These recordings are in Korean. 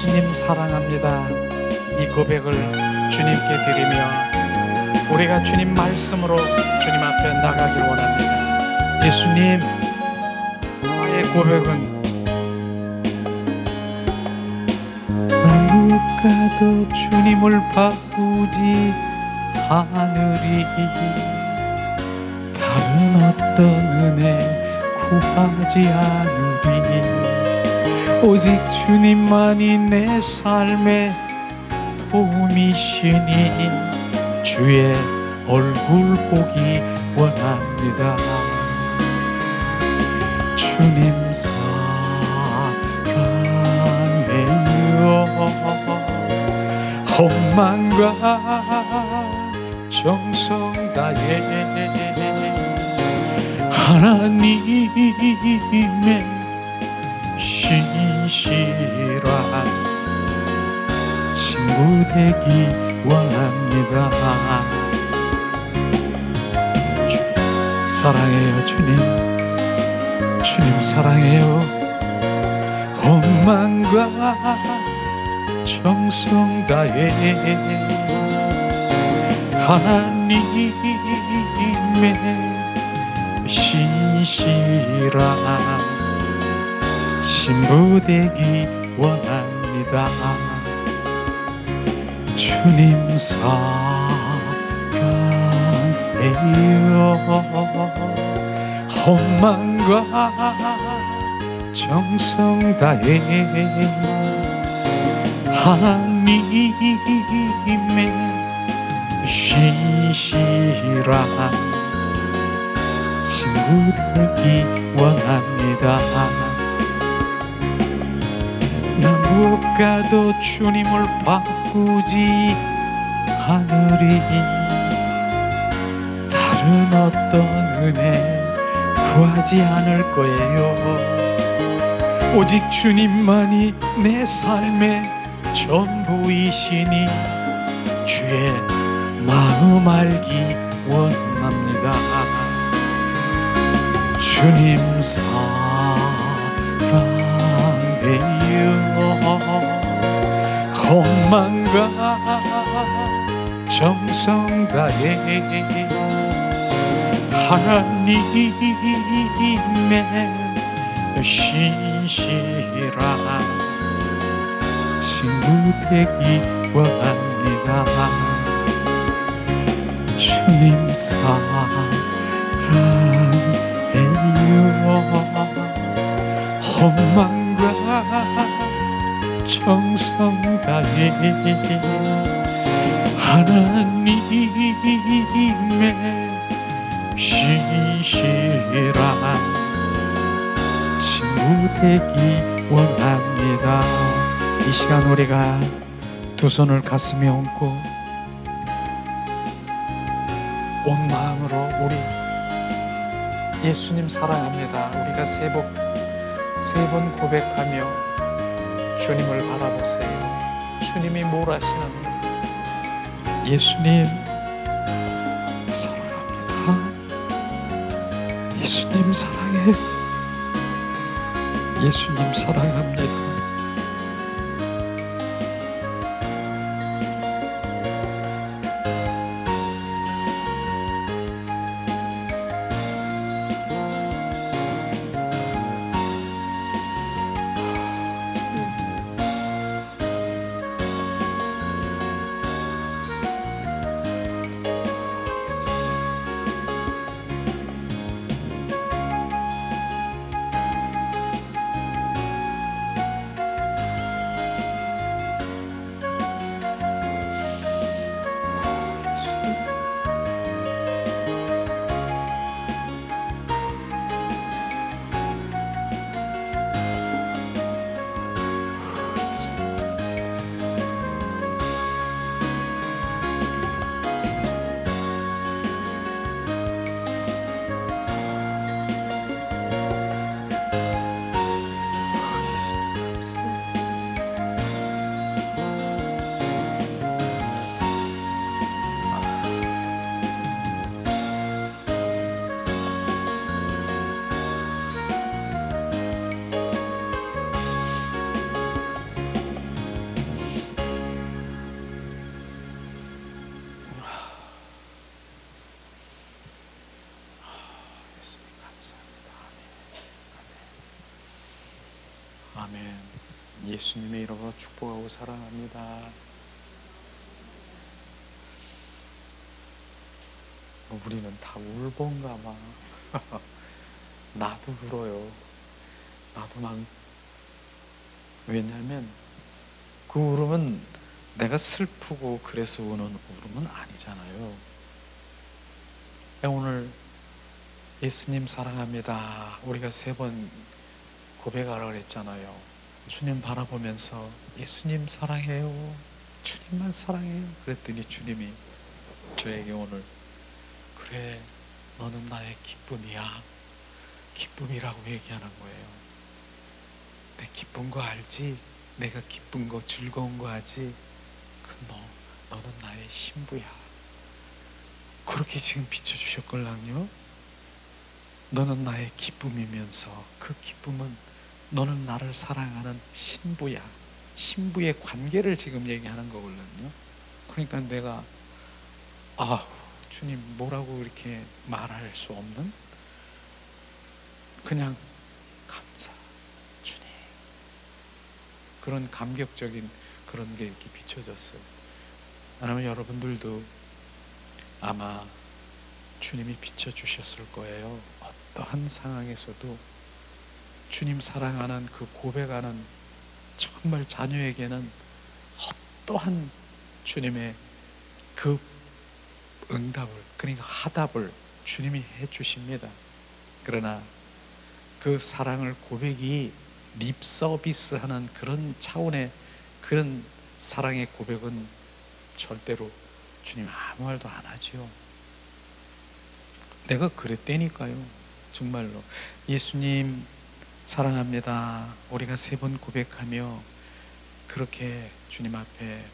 주님 사랑합니다. 이 고백을 주님께 드리며 우리가 주님 말씀으로 주님 앞에 나가길 원합니다. 예수님, 나의 고백은 누가도 주님을 바꾸지 않으리. 다른 어떤 은혜 구하지 않으리. 오직 주님만이 내 삶의 도움이시니 주의 얼굴 보기 원합니다. 주님 사랑해요. 헌만과 정성 다해 하나님의 신실한 친구 되기 원합니다. 사랑해요 주님, 주님 사랑해요. 헌만과 정성 다해 하나님의 신실한 신부 되기 원합니다. 주님 사랑해요. 헌만과 정성 다해 하나님의 신실한 친구 되기 원합니다. 나 못 가도 주님을 바꾸지 않으리. 다른 어떤 은혜 구하지 않을 거예요. 오직 주님만이 내 삶의 전부이시니 주의 마음 알기 원합니다. 주님 사랑해요. 헌만과 정성 다해 하나님의 신실한 친구 되기 원합니다. 주님 사랑해요. 헌만과 정성 다해 하나님의 신실한 친구 되기 원합니다. 이 시간 우리가 두 손을 가슴에 얹고 온 마음으로 우리 예수님 사랑합니다. 우리가 세 번 고백하며 주님을 바라보세요. 주님이 뭘 하시는가? 예수님 사랑합니다. 예수님 사랑해. 예수님 사랑합니다. 아멘. 예수님의 이름으로 축복하고 사랑합니다. 우리는 다 울본가 봐. 나도 울어요. 나도 막. 왜냐하면 그 울음은 내가 슬프고 그래서 우는 울음은 아니잖아요. 오늘 예수님 사랑합니다 우리가 3번 고백하라고 그랬잖아요. 주님 바라보면서 예수님 사랑해요, 주님만 사랑해요 그랬더니 주님이 저에게 오늘 그래 너는 나의 기쁨이야, 기쁨이라고 얘기하는 거예요. 내 기쁜 거 알지? 내가 기쁜 거 즐거운 거 알지? 너는 나의 신부야. 그렇게 지금 비춰주셨걸랑요. 너는 나의 기쁨이면서 그 기쁨은 너는 나를 사랑하는 신부야. 신부의 관계를 지금 얘기하는 거거든요. 그러니까 내가 주님 뭐라고 이렇게 말할 수 없는 그냥 감사 주님, 그런 감격적인 그런 게 이렇게 비춰졌어요. 왜냐하면 여러분들도 아마 주님이 비춰주셨을 거예요. 어떠한 상황에서도 주님 사랑하는 그 고백하는 정말 자녀에게는 어떠한 주님의 그 응답을, 그러니까 화답을 주님이 해주십니다. 그러나 그 사랑을 고백이 립 서비스하는 그런 차원의 그런 사랑의 고백은 절대로 주님 아무 말도 안 하지요. 내가 그랬다니까요. 정말로 예수님 사랑합니다 우리가 3번 고백하며 그렇게 주님 앞에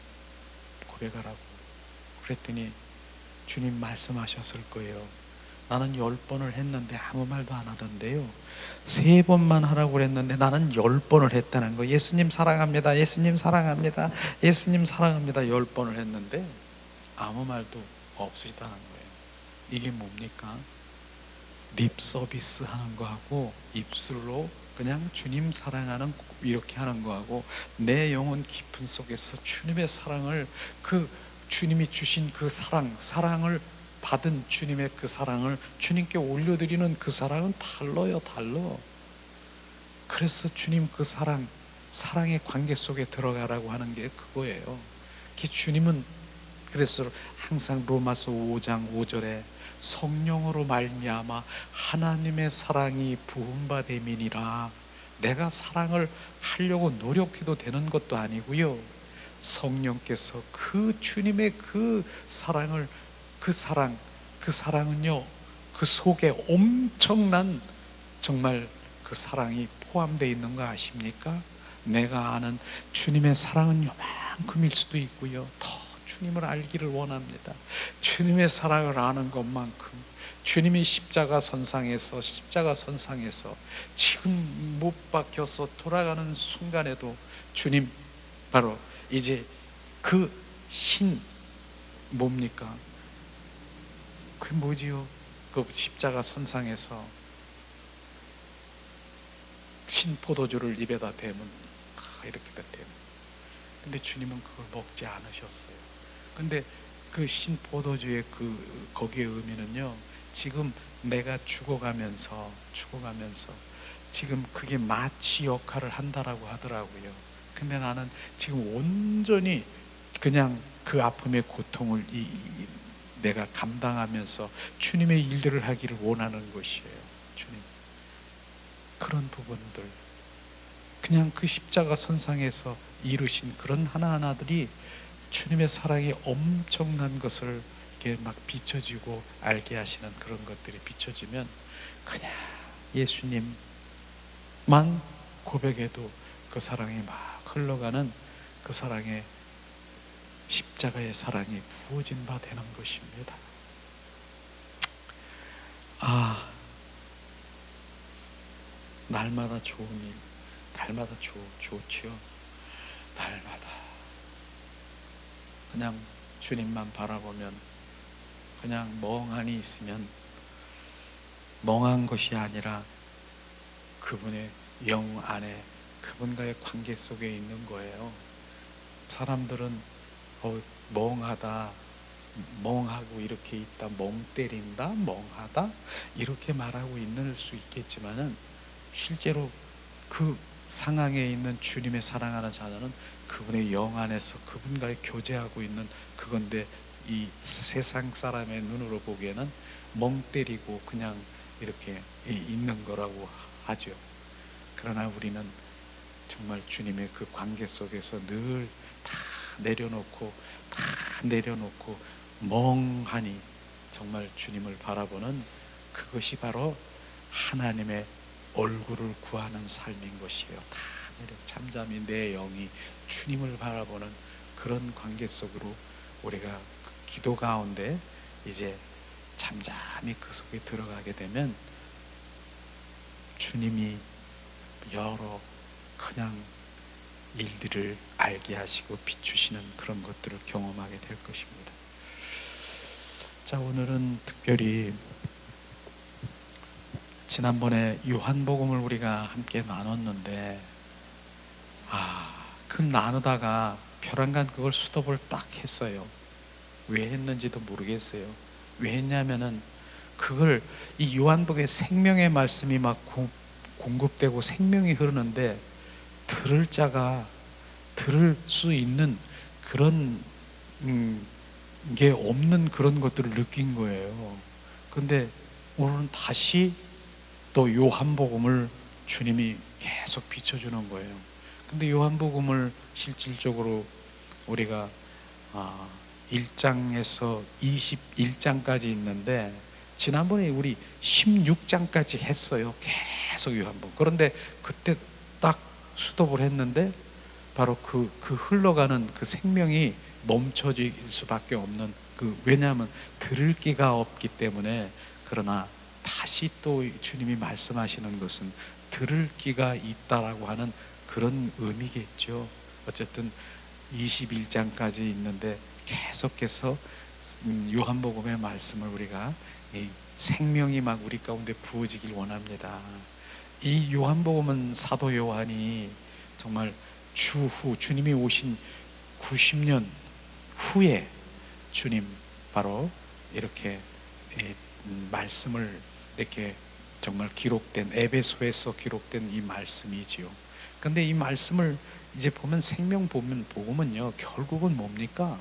고백하라고 그랬더니 주님 말씀하셨을 거예요. 나는 10번을 했는데 아무 말도 안 하던데요, 3번만 하라고 그랬는데 나는 10번을 했다는 거예요. 예수님 사랑합니다, 예수님 사랑합니다, 예수님 사랑합니다 10번을 했는데 아무 말도 없으시다는 거예요. 이게 뭡니까? 립 서비스 하는 거하고 입술로 그냥 주님 사랑하는 이렇게 하는 거하고 내 영혼 깊은 속에서 주님의 사랑을, 그 주님이 주신 그 사랑을 받은 주님의 그 사랑을 주님께 올려드리는 그 사랑은 달라요, 달라. 그래서 주님 그 사랑의 관계 속에 들어가라고 하는 게 그거예요. 주님은 그래서 항상 로마서 5장 5절에 성령으로 말미암아 하나님의 사랑이 부음받음이니라. 내가 사랑을 하려고 노력해도 되는 것도 아니고요, 성령께서 그 주님의 그 사랑을, 그 사랑은요 그 속에 엄청난 정말 그 사랑이 포함되어 있는 거 아십니까? 내가 아는 주님의 사랑은 요만큼일 수도 있고요, 더 주님을 알기를 원합니다. 주님의 사랑을 아는 것만큼 주님이 십자가 선상에서 지금 못 박혀서 돌아가는 순간에도 주님 바로 이제 그 신 뭡니까? 그 뭐지요? 그 십자가 선상에서 신 포도주를 입에다 대면 이렇게 다 대면, 근데 주님은 그걸 먹지 않으셨어요. 근데 그 신 포도주의 거기에 의미는요, 지금 내가 죽어가면서 지금 그게 마취 역할을 한다라고 하더라고요. 근데 나는 지금 온전히 그냥 그 아픔의 고통을 내가 감당하면서 주님의 일들을 하기를 원하는 것이에요. 주님 그런 부분들, 그냥 그 십자가 선상에서 이루신 그런 하나하나들이 주님의 사랑이 엄청난 것을 이렇게 막 비춰지고 알게 하시는 그런 것들이 비춰지면 그냥 예수님만 고백해도 그 사랑이 막 흘러가는 그 사랑의 십자가의 사랑이 부어진 바 되는 것입니다. 날마다 좋은 일, 달마다 좋지요. 달마다 그냥 주님만 바라보면, 그냥 멍하니 있으면 멍한 것이 아니라 그분의 영 안에 그분과의 관계 속에 있는 거예요. 사람들은 멍하다, 멍하고 이렇게 있다, 멍 때린다, 멍하다 이렇게 말하고 있는 수 있겠지만은 실제로 그 상황에 있는 주님의 사랑하는 자녀는 그분의 영 안에서 그분과의 교제하고 있는 그건데, 이 세상 사람의 눈으로 보기에는 멍 때리고 그냥 이렇게 있는 거라고 하죠. 그러나 우리는 정말 주님의 그 관계 속에서 늘 다 내려놓고 멍하니 정말 주님을 바라보는, 그것이 바로 하나님의 얼굴을 구하는 삶인 것이에요. 다 잠잠히 내 영이 주님을 바라보는 그런 관계 속으로 우리가 그 기도 가운데 이제 잠잠히 그 속에 들어가게 되면 주님이 여러 그냥 일들을 알게 하시고 비추시는 그런 것들을 경험하게 될 것입니다. 자, 오늘은 특별히 지난번에 요한복음을 우리가 함께 나눴는데, 그 나누다가 벼랑간 그걸 스톱을 딱 했어요. 왜 했는지도 모르겠어요. 왜 했냐면은 그걸 이 요한복음의 생명의 말씀이 막 공급되고 생명이 흐르는데 들을 자가 들을 수 있는 그런 게 없는 그런 것들을 느낀 거예요. 근데 오늘은 다시 또 요한복음을 주님이 계속 비춰주는 거예요. 근데 요한복음을 실질적으로 우리가 1장에서 21장까지 있는데, 지난번에 우리 16장까지 했어요. 계속 요한복음. 그런데 그때 딱 스톱을 했는데 바로 그 흘러가는 그 생명이 멈춰질 수밖에 없는, 왜냐하면 들을 기가 없기 때문에. 그러나 다시 또 주님이 말씀하시는 것은 들을 기가 있다라고 하는 그런 의미겠죠. 어쨌든 21장까지 있는데 계속해서 요한복음의 말씀을 우리가 생명이 막 우리 가운데 부어지길 원합니다. 이 요한복음은 사도 요한이 정말 주님이 오신 90년 후에 주님 바로 이렇게 말씀을 이렇게 정말 기록된, 에베소에서 기록된 이 말씀이지요. 근데 이 말씀을 이제 보면 복음은요 결국은 뭡니까?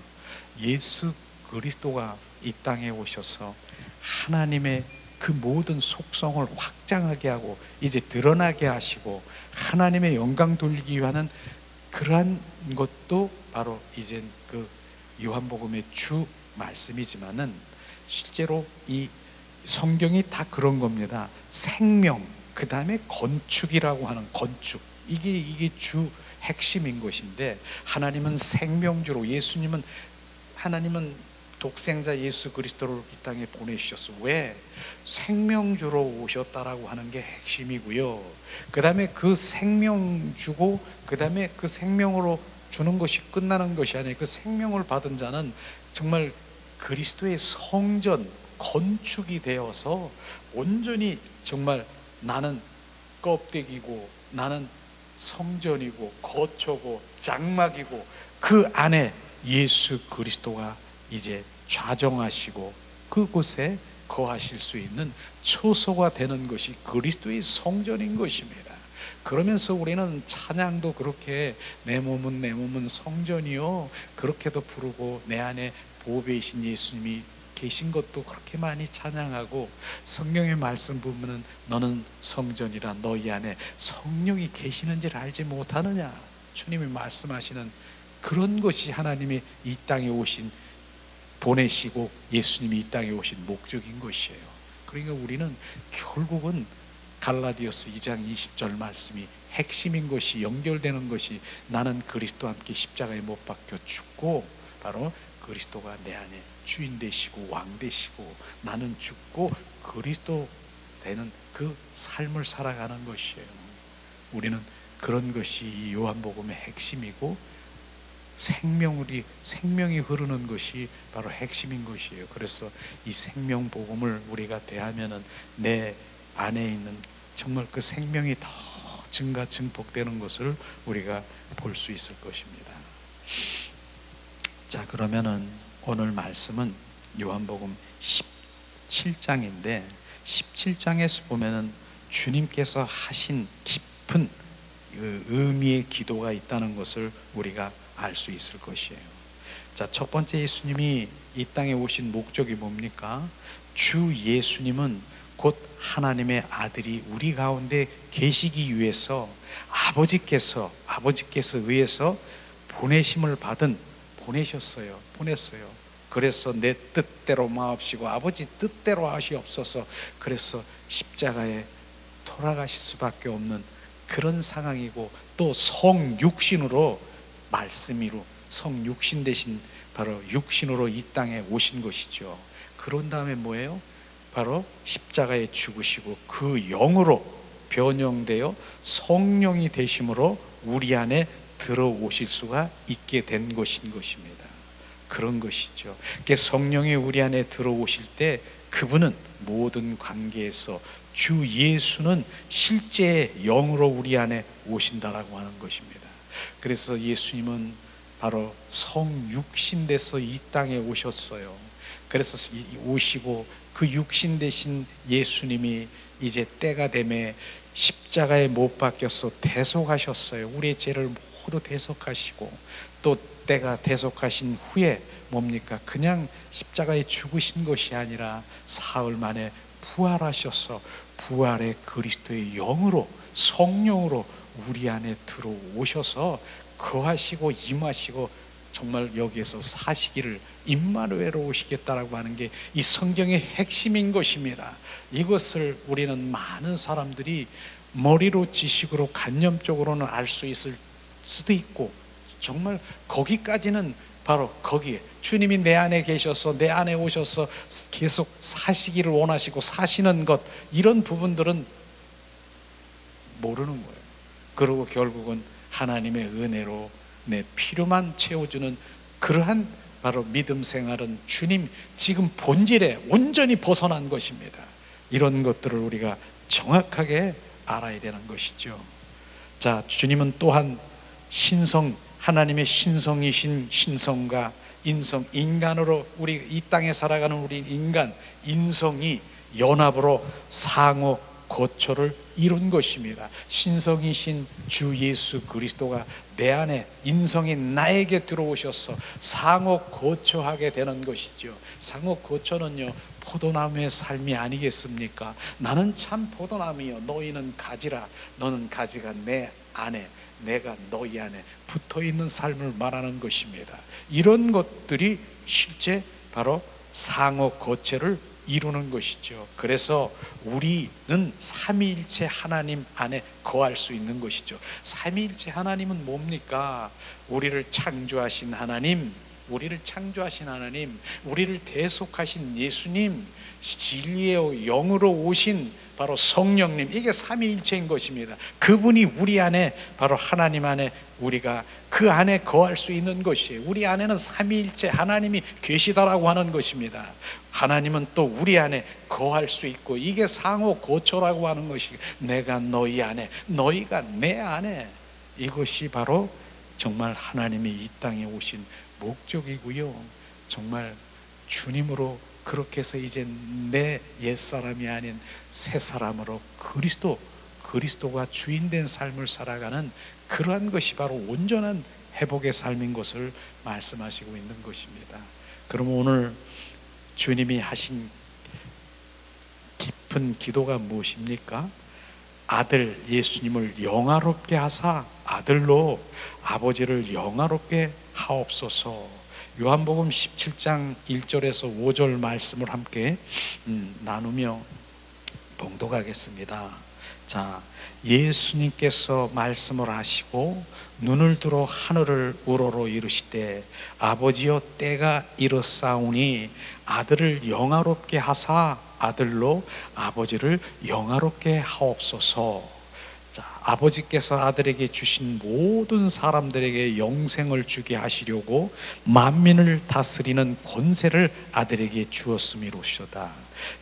예수 그리스도가 이 땅에 오셔서 하나님의 그 모든 속성을 확장하게 하고 이제 드러나게 하시고 하나님의 영광 돌리기 위한 그러한 것도 바로 이제 그 요한복음의 주 말씀이지만은, 실제로 이 성경이 다 그런 겁니다. 생명, 그 다음에 건축이라고 하는 건축, 이게 주 핵심인 것인데, 하나님은 생명주로, 하나님은 독생자 예수 그리스도를 이 땅에 보내주셨어. 왜? 생명주로 오셨다라고 하는 게 핵심이고요. 그 다음에 그 생명 주고, 그 다음에 그 생명으로 주는 것이 끝나는 것이 아니에요. 그 생명을 받은 자는 정말 그리스도의 성전, 건축이 되어서 온전히 정말 나는 껍데기고, 나는 성전이고, 거처고, 장막이고, 그 안에 예수 그리스도가 이제 좌정하시고 그곳에 거하실 수 있는 처소가 되는 것이 그리스도의 성전인 것입니다. 그러면서 우리는 찬양도 그렇게 내 몸은 성전이요 그렇게도 부르고, 내 안에 보배이신 예수님이 계신 것도 그렇게 많이 찬양하고, 성경의 말씀 보면은 너는 성전이라, 너희 안에 성령이 계시는지를 알지 못하느냐, 주님이 말씀하시는 그런 것이 하나님이 이 땅에 보내시고 예수님이 이 땅에 오신 목적인 것이에요. 그러니까 우리는 결국은 갈라디아서 2장 20절 말씀이 핵심인 것이, 연결되는 것이, 나는 그리스도와 함께 십자가에 못 박혀 죽고 바로 그리스도가 내 안에 주인 되시고 왕 되시고, 나는 죽고 그리스도 되는 그 삶을 살아가는 것이에요. 우리는 그런 것이 이 요한복음의 핵심이고, 생명이 흐르는 것이 바로 핵심인 것이에요. 그래서 이 생명복음을 우리가 대하면은 내 안에 있는 정말 그 생명이 더 증폭되는 것을 우리가 볼 수 있을 것입니다. 자, 그러면은 오늘 말씀은 요한복음 17장인데 17장에서 보면은 주님께서 하신 깊은 의미의 기도가 있다는 것을 우리가 알 수 있을 것이에요. 자, 첫 번째 예수님이 이 땅에 오신 목적이 뭡니까? 주 예수님은 곧 하나님의 아들이 우리 가운데 계시기 위해서 아버지께서 의해서 보내셨어요. 그래서 내 뜻대로 마옵시고 아버지 뜻대로 하시옵소서. 그래서 십자가에 돌아가실 수밖에 없는 그런 상황이고, 또 성육신으로 성육신 대신 바로 육신으로 이 땅에 오신 것이죠. 그런 다음에 뭐예요? 바로 십자가에 죽으시고 그 영으로 변형되어 성령이 되심으로 우리 안에 들어오실 수가 있게 된 것입니다. 그런 것이죠. 성령이 우리 안에 들어오실 때 그분은 모든 관계에서 주 예수는 실제 영으로 우리 안에 오신다라고 하는 것입니다. 그래서 예수님은 바로 성육신 돼서 이 땅에 오셨어요. 그래서 오시고 그 육신 되신 예수님이 이제 때가 되매 십자가에 못 박혀서 대속하셨어요. 우리의 죄를 모두 대속하시고, 또 때가 대속하신 후에 뭡니까? 그냥 십자가에 죽으신 것이 아니라 사흘 만에 부활하셔서 부활의 그리스도의 영으로, 성령으로 우리 안에 들어오셔서 거하시고 임하시고 정말 여기에서 사시기를 임마누엘로 오시겠다라고 하는 게 이 성경의 핵심인 것입니다. 이것을 우리는 많은 사람들이 머리로 지식으로 관념적으로는 알 수 있을 수도 있고, 정말 거기까지는 바로 거기에 주님이 내 안에 계셔서 내 안에 오셔서 계속 사시기를 원하시고 사시는 것, 이런 부분들은 모르는 거예요. 그리고 결국은 하나님의 은혜로 내 필요만 채워주는 그러한 바로 믿음 생활은 주님 지금 본질에 온전히 벗어난 것입니다. 이런 것들을 우리가 정확하게 알아야 되는 것이죠. 자, 주님은 또한 하나님의 신성이신 신성과 인간으로 우리 이 땅에 살아가는 우리 인성이 연합으로 상호 거처를 이룬 것입니다. 신성이신 주 예수 그리스도가 내 안에, 인성이 나에게 들어오셔서 상호 거처하게 되는 것이죠. 상호 거처는요, 포도나무의 삶이 아니겠습니까? 나는 참 포도나무여, 너희는 가지라. 너는 가지가 내 안에, 내가 너희 안에 붙어있는 삶을 말하는 것입니다. 이런 것들이 실제 바로 상호 거처를 이루는 것이죠. 그래서 우리는 삼위일체 하나님 안에 거할 수 있는 것이죠. 삼위일체 하나님은 뭡니까? 우리를 창조하신 하나님, 우리를 대속하신 예수님, 진리의 영으로 오신 바로 성령님, 이게 삼위일체인 것입니다. 그분이 우리 안에, 바로 하나님 안에 우리가 그 안에 거할 수 있는 것이에요. 우리 안에는 삼위일체 하나님이 계시다라고 하는 것입니다. 하나님은 또 우리 안에 거할 수 있고, 이게 상호 거처라고 하는 것이, 내가 너희 안에, 너희가 내 안에, 이것이 바로 정말 하나님이 이 땅에 오신 목적이고요. 정말 주님으로 그렇게 해서 이제 내 옛사람이 아닌 새 사람으로 그리스도가 주인된 삶을 살아가는 그러한 것이 바로 온전한 회복의 삶인 것을 말씀하시고 있는 것입니다. 그럼 오늘 주님이 하신 깊은 기도가 무엇입니까? 아들 예수님을 영화롭게 하사 아들로 아버지를 영화롭게 하옵소서. 요한복음 17장 1절에서 5절 말씀을 함께 나누며 봉독하겠습니다. 자, 예수님께서 말씀을 하시고 눈을 들어 하늘을 우러러 이르시되 아버지여 때가 이르사오니 아들을 영화롭게 하사 아들로 아버지를 영화롭게 하옵소서. 자, 아버지께서 아들에게 주신 모든 사람들에게 영생을 주게 하시려고 만민을 다스리는 권세를 아들에게 주었음이로소이다.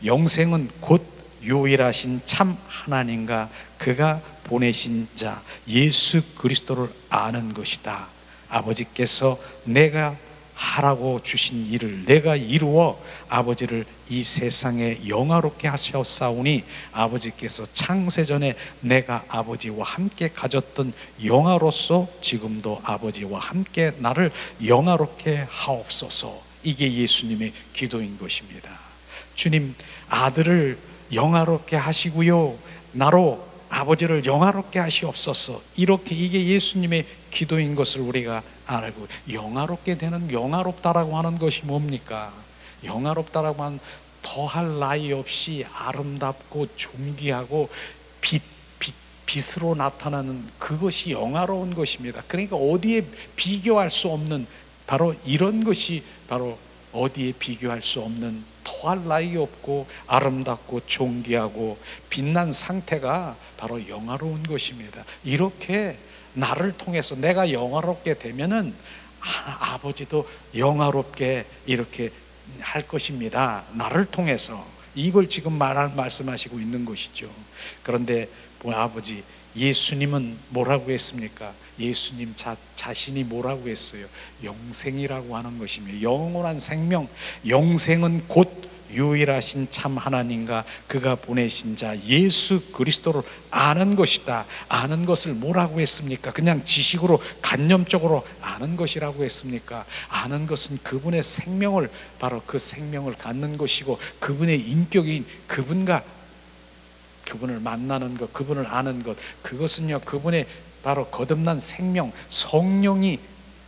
영생은 곧 유일하신 참 하나님과 그가 보내신 자 예수 그리스도를 아는 것이다. 아버지께서 내가 하라고 주신 일을 내가 이루어 아버지를 이 세상에 영화롭게 하셨사오니 아버지께서 창세전에 내가 아버지와 함께 가졌던 영화로서 지금도 아버지와 함께 나를 영화롭게 하옵소서. 이게 예수님의 기도인 것입니다. 주님, 아들을 영화롭게 하시고요, 나로 아버지를 영화롭게 하시옵소서. 이렇게 이게 예수님의 기도인 것을 우리가 알고, 영화롭게 되는, 영화롭다라고 하는 것이 뭡니까? 영화롭다라고 하면 더할 나위 없이 아름답고 존귀하고 빛으로 나타나는 그것이 영화로운 것입니다. 그러니까 어디에 비교할 수 없는 바로 이런 것이 바로 어디에 비교할 수 없는 더할 나위 없고 아름답고 존귀하고 빛난 상태가 바로 영화로운 것입니다. 이렇게 나를 통해서 내가 영화롭게 되면은 아버지도 영화롭게 이렇게 할 것입니다. 나를 통해서. 이걸 지금 말씀하시고 있는 것이죠. 그런데 아버지, 예수님은 뭐라고 했습니까? 예수님 자신이 뭐라고 했어요? 영생이라고 하는 것입니다. 영원한 생명, 영생은 곧 유일하신 참 하나님과 그가 보내신 자 예수 그리스도를 아는 것이다. 아는 것을 뭐라고 했습니까? 그냥 지식으로 간념적으로 아는 것이라고 했습니까? 아는 것은 그분의 생명을, 바로 그 생명을 갖는 것이고 그분의 인격인 그분과 그분을 만나는 것, 그분을 아는 것, 그것은요 그분의 바로 거듭난 생명, 성령이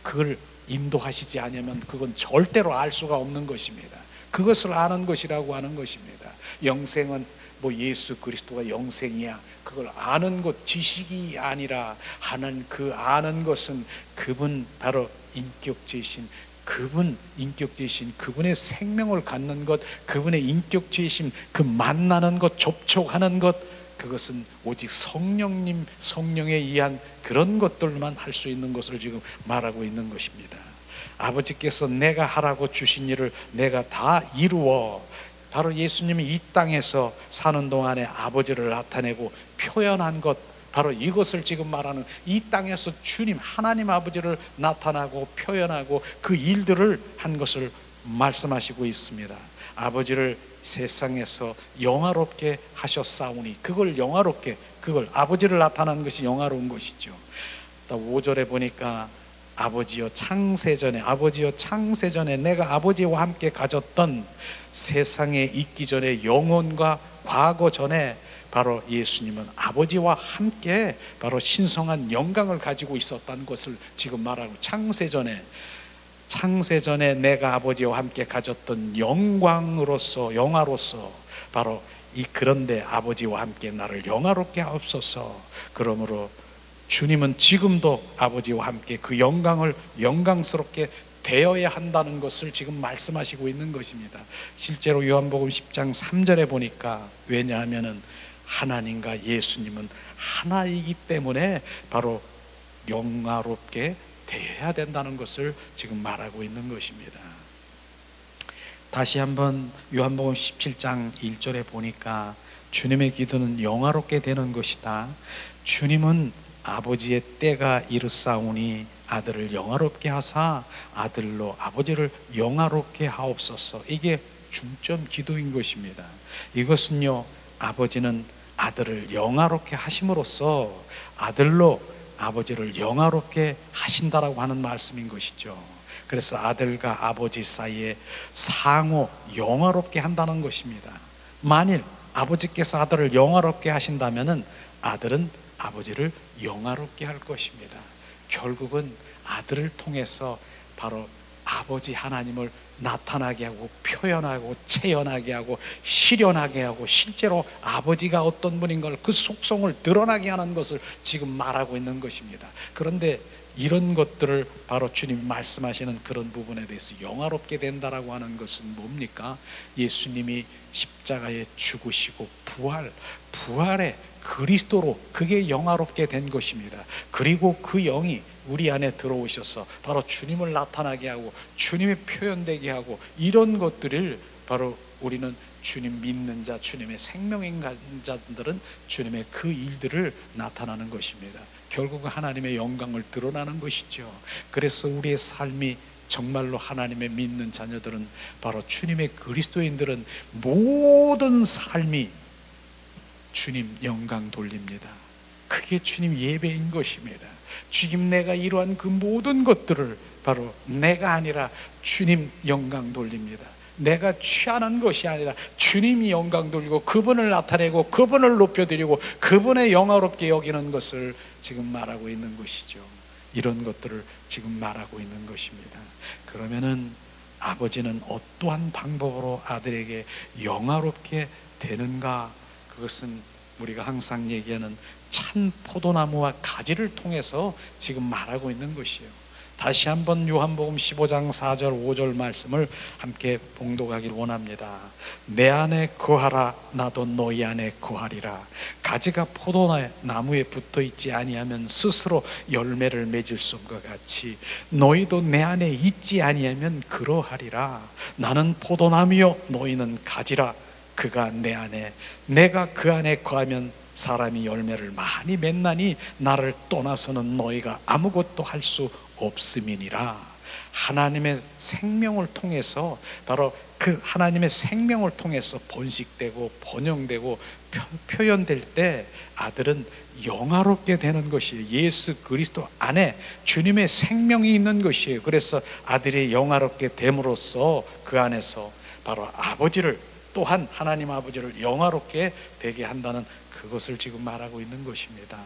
그걸 인도하시지 않으면 그건 절대로 알 수가 없는 것입니다. 그것을 아는 것이라고 하는 것입니다. 영생은 뭐 예수 그리스도가 영생이야, 그걸 아는 것, 지식이 아니라 하는 그 아는 것은 그분, 바로 인격체이신 그분, 인격체이신 그분의 생명을 갖는 것, 그분의 인격체이신 그 만나는 것, 접촉하는 것, 그것은 오직 성령님, 성령에 의한 그런 것들만 할 수 있는 것을 지금 말하고 있는 것입니다. 아버지께서 내가 하라고 주신 일을 내가 다 이루어, 바로 예수님이 이 땅에서 사는 동안에 아버지를 나타내고 표현한 것, 바로 이것을 지금 말하는, 이 땅에서 주님 하나님 아버지를 나타나고 표현하고 그 일들을 한 것을 말씀하시고 있습니다. 아버지를 세상에서 영화롭게 하셨사오니, 그걸 영화롭게, 그걸 아버지를 나타나는 것이 영화로운 것이죠. 5절에 보니까 아버지여 창세전에, 아버지여 창세전에 내가 아버지와 함께 가졌던, 세상에 있기 전에 영혼과 과거 전에 바로 예수님은 아버지와 함께 바로 신성한 영광을 가지고 있었다는 것을 지금 말하고, 창세전에 내가 아버지와 함께 가졌던 영광으로서, 영화로서 바로 이, 그런데 아버지와 함께 나를 영화롭게 하옵소서. 그러므로 주님은 지금도 아버지와 함께 그 영광을 영광스럽게 되어야 한다는 것을 지금 말씀하시고 있는 것입니다. 실제로 요한복음 10장 3절에 보니까, 왜냐하면은 하나님과 예수님은 하나이기 때문에 바로 영화롭게 되어야 된다는 것을 지금 말하고 있는 것입니다. 다시 한번 요한복음 17장 1절에 보니까 주님의 기도는 영화롭게 되는 것이다. 주님은 아버지의 때가 이르사오니 아들을 영화롭게 하사 아들로 아버지를 영화롭게 하옵소서. 이게 중점 기도인 것입니다. 이것은요, 아버지는 아들을 영화롭게 하심으로써 아들로 아버지를 영화롭게 하신다라고 하는 말씀인 것이죠. 그래서 아들과 아버지 사이에 상호 영화롭게 한다는 것입니다. 만일 아버지께서 아들을 영화롭게 하신다면은 아들은 아버지를 영화롭게 할 것입니다. 결국은 아들을 통해서 바로 아버지 하나님을 나타나게 하고 표현하고 체현하게 하고 실현하게 하고 실제로 아버지가 어떤 분인 걸, 그 속성을 드러나게 하는 것을 지금 말하고 있는 것입니다. 그런데 이런 것들을 바로 주님이 말씀하시는 그런 부분에 대해서 영화롭게 된다라고 하는 것은 뭡니까? 예수님이 십자가에 죽으시고 부활의 그리스도로, 그게 영화롭게 된 것입니다. 그리고 그 영이 우리 안에 들어오셔서 바로 주님을 나타나게 하고 주님의 표현되게 하고, 이런 것들을 바로 우리는 주님 믿는 자, 주님의 생명인 자들은 주님의 그 일들을 나타나는 것입니다. 결국은 하나님의 영광을 드러나는 것이죠. 그래서 우리의 삶이 정말로 하나님의 믿는 자녀들은, 바로 주님의 그리스도인들은 모든 삶이 주님 영광 돌립니다. 그게 주님 예배인 것입니다. 주님, 내가 이러한 그 모든 것들을 바로 내가 아니라 주님 영광 돌립니다. 내가 취하는 것이 아니라 주님이 영광 돌리고 그분을 나타내고 그분을 높여드리고 그분의 영화롭게 여기는 것을 지금 말하고 있는 것이죠. 이런 것들을 지금 말하고 있는 것입니다. 그러면은 아버지는 어떠한 방법으로 아들에게 영화롭게 되는가? 그것은 우리가 항상 얘기하는 찬 포도나무와 가지를 통해서 지금 말하고 있는 것이에요. 다시 한번 요한복음 15장 4절 5절 말씀을 함께 봉독하길 원합니다. 내 안에 거하라, 나도 너희 안에 거하리라. 가지가 포도나무에 붙어 있지 아니하면 스스로 열매를 맺을 수 없는 것 같이 너희도 내 안에 있지 아니하면 그러하리라. 나는 포도나무요 너희는 가지라. 그가 내 안에, 내가 그 안에 거하면 사람이 열매를 많이 맺나니 나를 떠나서는 너희가 아무것도 할 수 없음이니라. 하나님의 생명을 통해서, 바로 그 하나님의 생명을 통해서 번식되고 번영되고 표현될 때 아들은 영화롭게 되는 것이에요. 예수 그리스도 안에 주님의 생명이 있는 것이에요. 그래서 아들이 영화롭게 됨으로써 그 안에서 바로 아버지를, 또한 하나님 아버지를 영화롭게 되게 한다는 그것을 지금 말하고 있는 것입니다.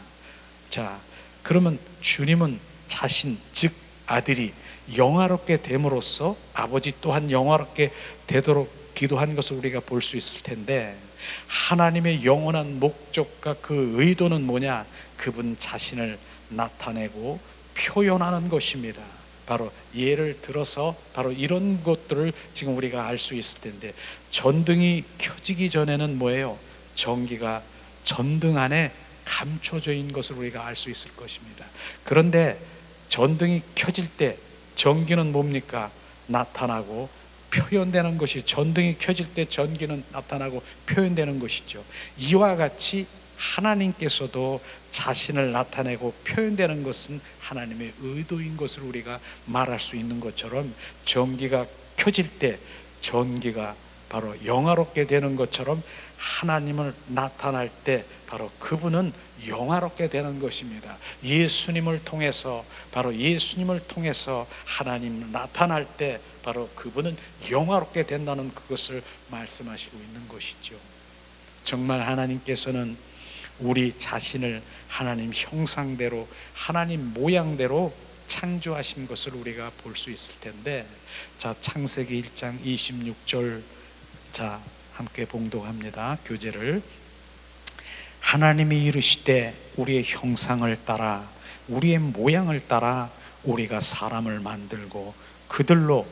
자, 그러면 주님은 자신, 즉 아들이 영화롭게 됨으로써 아버지 또한 영화롭게 되도록 기도한 것을 우리가 볼 수 있을 텐데, 하나님의 영원한 목적과 그 의도는 뭐냐? 그분 자신을 나타내고 표현하는 것입니다. 바로 예를 들어서 바로 이런 것들을 지금 우리가 알 수 있을 텐데, 전등이 켜지기 전에는 뭐예요? 전기가 전등 안에 감춰져 있는 것을 우리가 알 수 있을 것입니다. 그런데 전등이 켜질 때 전기는 뭡니까? 나타나고 표현되는 것이, 전등이 켜질 때 전기는 나타나고 표현되는 것이죠. 이와 같이 하나님께서도 자신을 나타내고 표현되는 것은 하나님의 의도인 것을 우리가 말할 수 있는 것처럼, 전기가 켜질 때 전기가 바로 영화롭게 되는 것처럼 하나님을 나타날 때 바로 그분은 영화롭게 되는 것입니다. 예수님을 통해서, 바로 예수님을 통해서 하나님 나타날 때 바로 그분은 영화롭게 된다는 그것을 말씀하시고 있는 것이죠. 정말 하나님께서는 우리 자신을 하나님 형상대로, 하나님 모양대로 창조하신 것을 우리가 볼 수 있을 텐데, 자, 창세기 1장 26절, 자, 함께 봉독합니다. 교제를. 하나님이 이르시되 우리의 형상을 따라 우리의 모양을 따라 우리가 사람을 만들고 그들로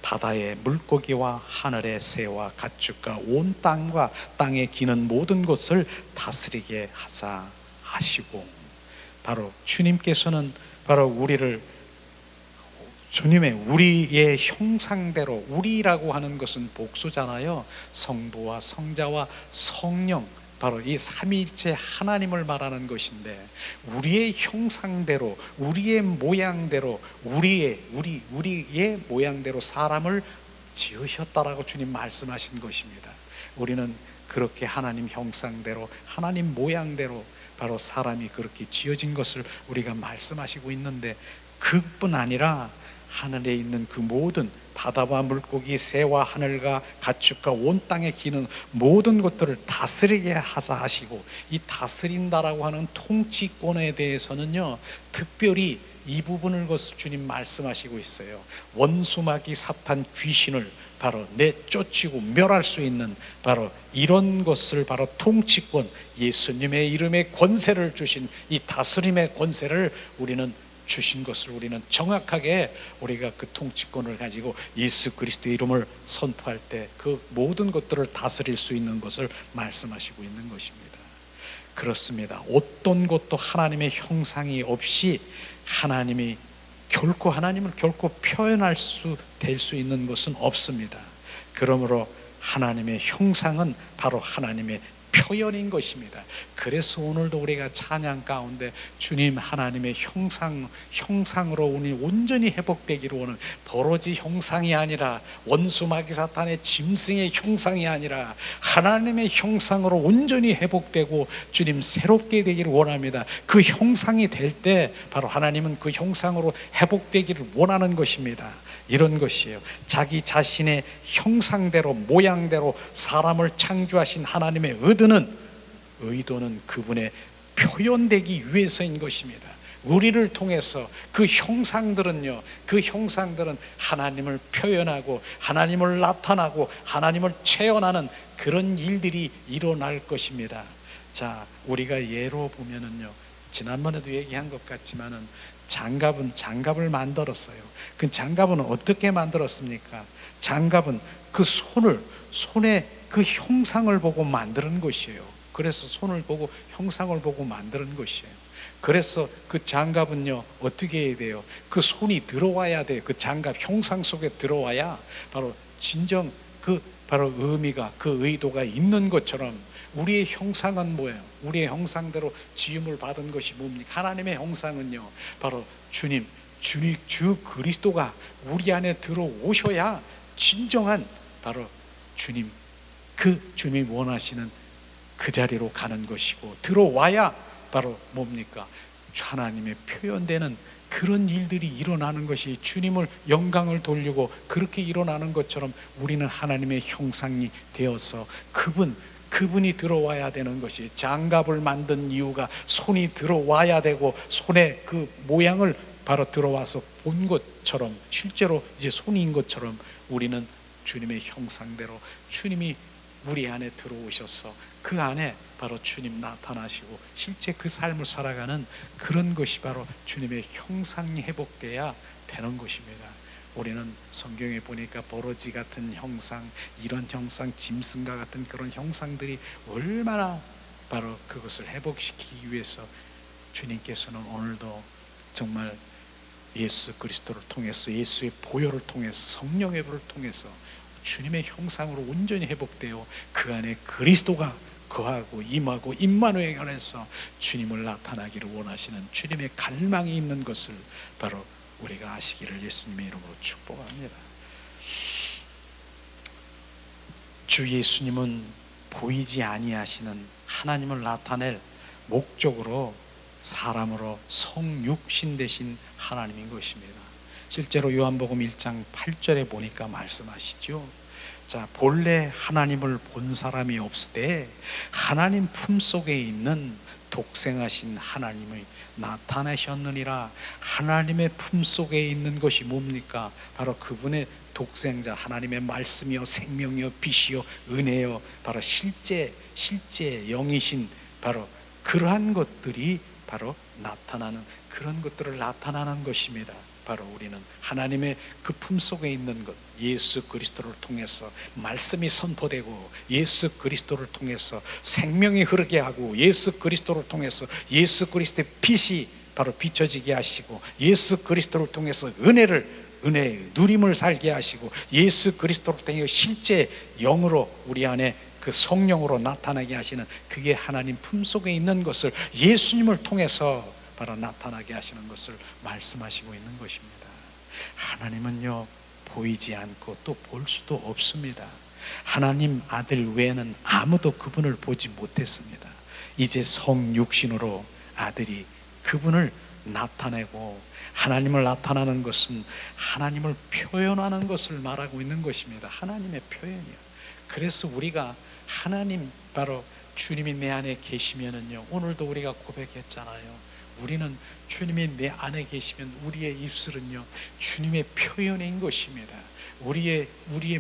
바다의 물고기와 하늘의 새와 가축과 온 땅과 땅에 기는 모든 것을 다스리게 하자 하시고, 바로 주님께서는 바로 우리의 형상대로, 우리라고 하는 것은 복수잖아요. 성부와 성자와 성령, 바로 이 삼위일체 하나님을 말하는 것인데, 우리의 형상대로, 우리의 모양대로, 우리의 모양대로 사람을 지으셨다라고 주님 말씀하신 것입니다. 우리는 그렇게 하나님 형상대로, 하나님 모양대로 바로 사람이 그렇게 지어진 것을 우리가 말씀하시고 있는데, 그뿐 아니라 하늘에 있는 그 모든 바다와 물고기, 새와 하늘과 가축과 온 땅에 기는 모든 것들을 다스리게 하자 하시고, 이 다스린다라고 하는 통치권에 대해서는요, 특별히 이 부분을 주님 말씀하시고 있어요. 원수마귀 사탄 귀신을 바로 내쫓이고 멸할 수 있는 바로 이런 것을, 바로 통치권, 예수님의 이름의 권세를 주신 이 다스림의 권세를 우리는 주신 것을 우리는 정확하게, 우리가 그 통치권을 가지고 예수 그리스도의 이름을 선포할 때 그 모든 것들을 다스릴 수 있는 것을 말씀하시고 있는 것입니다. 그렇습니다. 어떤 것도 하나님의 형상이 없이 하나님을 결코 표현할 수, 될 수 있는 것은 없습니다. 그러므로 하나님의 형상은 바로 하나님의 표현인 것입니다. 그래서 오늘도 우리가 찬양 가운데 주님 하나님의 형상으로 우리 온전히 회복되기를 원하는, 버러지 형상이 아니라 원수 마귀 사탄의 짐승의 형상이 아니라 하나님의 형상으로 온전히 회복되고 주님 새롭게 되기를 원합니다. 그 형상이 될 때 바로 하나님은 그 형상으로 회복되기를 원하는 것입니다. 이런 것이에요. 자기 자신의 형상대로 모양대로 사람을 창조하신 하나님의 의도는 그분의 표현되기 위해서인 것입니다. 우리를 통해서 그 형상들은 하나님을 표현하고 하나님을 나타나고 하나님을 체험하는 그런 일들이 일어날 것입니다. 자, 우리가 예로 보면은요, 지난번에도 얘기한 것 같지만은 장갑을 만들었어요. 그 장갑은 어떻게 만들었습니까? 장갑은 그 손에 그 형상을 보고 만드는 것이에요. 그래서 손을 보고 형상을 보고 만드는 것이에요. 그래서 그 장갑은요, 어떻게 해야 돼요? 그 손이 들어와야 돼요. 그 장갑 형상 속에 들어와야 바로 진정 바로 의미가, 그 의도가 있는 것처럼 우리의 형상은 뭐예요? 우리의 형상대로 지음을 받은 것이 뭡니까? 하나님의 형상은요, 바로 주 그리스도가 우리 안에 들어오셔야 진정한 바로 주님이 원하시는 그 자리로 가는 것이고, 들어와야 바로 뭡니까? 하나님의 표현되는 그런 일들이 일어나는 것이, 주님을 영광을 돌리고 그렇게 일어나는 것처럼 우리는 하나님의 형상이 되어서 그분이 들어와야 되는 것이, 장갑을 만든 이유가 손이 들어와야 되고 손의 그 모양을 바로 들어와서 본 것처럼, 실제로 이제 손인 것처럼 우리는 주님의 형상대로 주님이 우리 안에 들어오셔서 그 안에 바로 주님 나타나시고 실제 그 삶을 살아가는 그런 것이 바로 주님의 형상이 회복돼야 되는 것입니다. 우리는 성경에 보니까 버러지 같은 형상, 이런 형상, 짐승과 같은 그런 형상들이 얼마나 바로 그것을 회복시키기 위해서 주님께서는 오늘도 정말 예수 그리스도를 통해서, 예수의 보혈을 통해서, 성령의 불을 통해서 주님의 형상으로 온전히 회복되어 그 안에 그리스도가 거하고 임하고 임마누엘 안에서 주님을 나타나기를 원하시는 주님의 갈망이 있는 것을 바로 우리가 아시기를 예수님의 이름으로 축복합니다. 주 예수님은 보이지 아니하시는 하나님을 나타낼 목적으로 사람으로 성육신 되신 하나님인 것입니다. 실제로 요한복음 1장 8절에 보니까 말씀하시죠. 자, 본래 하나님을 본 사람이 없으되 하나님 품속에 있는 독생하신 하나님의 나타내셨느니라. 하나님의 품속에 있는 것이 뭡니까? 바로 그분의 독생자, 하나님의 말씀이요 생명이요 빛이요 은혜요, 바로 실제 영이신 바로 그러한 것들이 바로 나타나는, 그런 것들을 나타나는 것입니다. 바로 우리는 하나님의 그 품속에 있는 것, 예수 그리스도를 통해서 말씀이 선포되고 예수 그리스도를 통해서 생명이 흐르게 하고 예수 그리스도를 통해서 예수 그리스도의 빛이 바로 비춰지게 하시고 예수 그리스도를 통해서 은혜의 누림을 살게 하시고 예수 그리스도를 통해 실제 영으로 우리 안에 그 성령으로 나타나게 하시는, 그게 하나님 품속에 있는 것을 예수님을 통해서 바로 나타나게 하시는 것을 말씀하시고 있는 것입니다. 하나님은요, 보이지 않고 또 볼 수도 없습니다. 하나님 아들 외에는 아무도 그분을 보지 못했습니다. 이제 성육신으로 아들이 그분을 나타내고, 하나님을 나타나는 것은 하나님을 표현하는 것을 말하고 있는 것입니다. 하나님의 표현이요. 그래서 우리가 하나님, 바로 주님이 내 안에 계시면은요, 오늘도 우리가 고백했잖아요. 우리는 주님이 내 안에 계시면 우리의 입술은요 주님의 표현인 것입니다. 우리의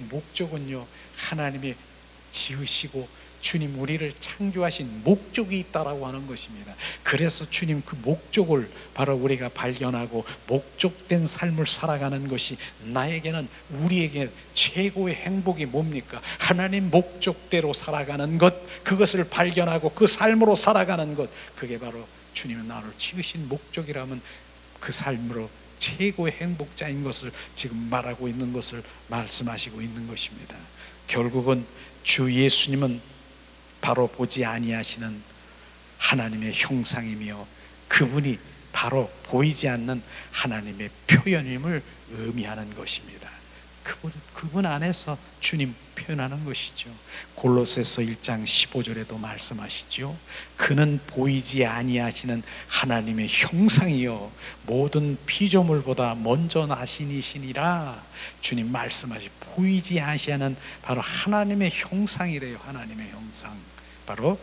목적은요 하나님이 지으시고 주님 우리를 창조하신 목적이 있다라고 하는 것입니다. 그래서 주님 그 목적을 바로 우리가 발견하고 목적된 삶을 살아가는 것이 나에게는, 우리에게 최고의 행복이 뭡니까? 하나님 목적대로 살아가는 것, 그것을 발견하고 그 삶으로 살아가는 것, 그게 바로 주님은 나를 지으신 목적이라면 그 삶으로 최고의 행복자인 것을 지금 말하고 있는 것을 말씀하시고 있는 것입니다. 결국은 주 예수님은 바로 보지 아니하시는 하나님의 형상이며 그분이 바로 보이지 않는 하나님의 표현임을 의미하는 것입니다. 그분 안에서 주님 표현하는 것이죠. 골로새서 1장 15절에도 말씀하시죠. 그는 보이지 아니하시는 하나님의 형상이요 모든 피조물보다 먼저 나신 이시니라. 주님 말씀하시 보이지 아니하는 바로 하나님의 형상이래요. 하나님의 형상. 바로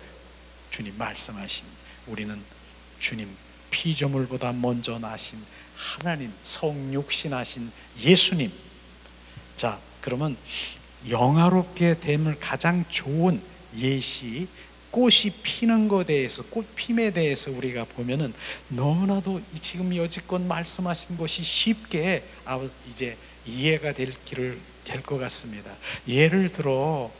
주님 말씀하신, 우리는 주님 피조물보다 먼저 나신 하나님, 성육신하신 예수님. 자, 그러면 영화롭게 됨을 가장 좋은 예시, 꽃이 피는 것에 대해서, 꽃핌에 대해서 우리가 보면은 너무나도 지금 여지껏 말씀하신 것이 쉽게 이제 이해가 될 것 같습니다. 예를 들어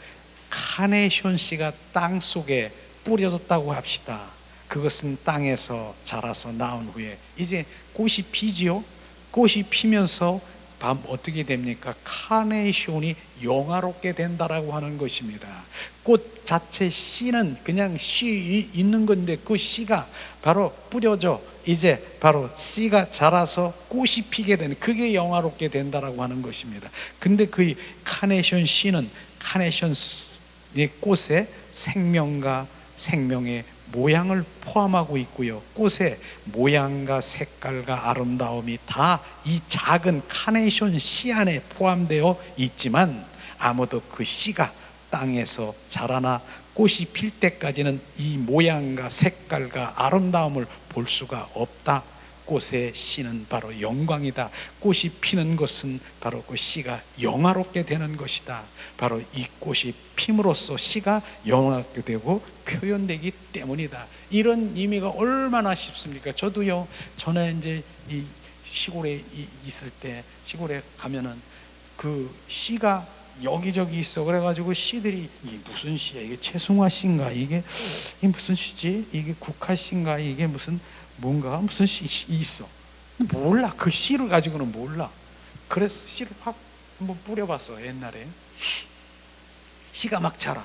카네이션 씨가 땅 속에 뿌려졌다고 합시다. 그것은 땅에서 자라서 나온 후에 이제 꽃이 피지요. 꽃이 피면서 어떻게 됩니까? 카네이션이 영화롭게 된다라고 하는 것입니다. 꽃 자체 씨는 그냥 씨 있는 건데 그 씨가 바로 뿌려져 이제 바로 씨가 자라서 꽃이 피게 되는, 그게 영화롭게 된다라고 하는 것입니다. 근데 그 카네이션 씨는 카네이션 꽃의 생명과 생명의 모양을 포함하고 있고요. 꽃의 모양과 색깔과 아름다움이 다 이 작은 카네이션 씨 안에 포함되어 있지만 아무도 그 씨가 땅에서 자라나 꽃이 필 때까지는 이 모양과 색깔과 아름다움을 볼 수가 없다. 꽃의 씨는 바로 영광이다. 꽃이 피는 것은 바로 그 씨가 영화롭게 되는 것이다. 바로 이 꽃이 핌으로써 씨가 영화롭게 되고 표현되기 때문이다. 이런 의미가 얼마나 쉽습니까? 저도요, 전에 이제 이 시골에 있을 때, 시골에 가면은 그 씨가 여기저기 있어. 그래가지고 씨들이 이게 무슨 씨야? 이게 채송화 씨인가? 이게 무슨 씨지? 이게 국화 씨인가? 이게 무슨 뭔가 무슨 씨 있어. 몰라. 그 씨를 가지고는 몰라. 그래서 씨를 확 한번 뿌려봤어. 옛날에 씨가 막 자라.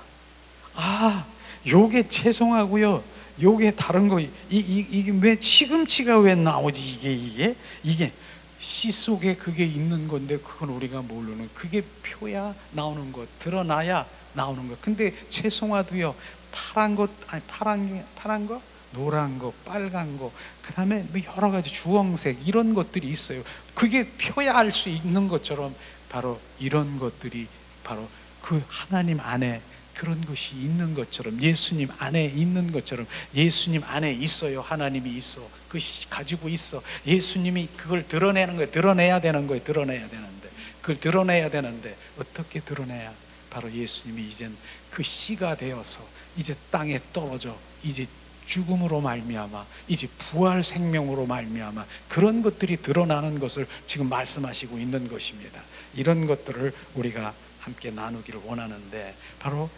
아, 요게 채송하고요. 요게 다른 거. 이게 왜 시금치가 왜 나오지? 이게 씨 속에 그게 있는 건데 그건 우리가 모르는, 그게 표야 나오는 것, 드러나야 나오는 것. 근데 채송화도요, 파란 것, 아니 파란 거, 노란 거, 빨간 거, 그 다음에 뭐 여러 가지 주황색 이런 것들이 있어요. 그게 표야 알 수 있는 것처럼 바로 이런 것들이 바로 그 하나님 안에 그런 것이 있는 것처럼, 예수님 안에 있는 것처럼, 예수님 안에 있어요. 하나님이 있어. 그 가지고 있어. 예수님이 그걸 드러내는 거예요. 드러내야 되는 거예요. 드러내야 되는데 그걸 드러내야 되는데 어떻게 드러내야? 바로 예수님이 이젠 그 씨가 되어서 이제 땅에 떨어져 이제 죽음으로 말미암아 이제 부활 생명으로 말미암아 그런 것들이 드러나는 것을 지금 말씀하시고 있는 것입니다. 이런 것들을 우리가 함께 나누기를 원하는데, 바로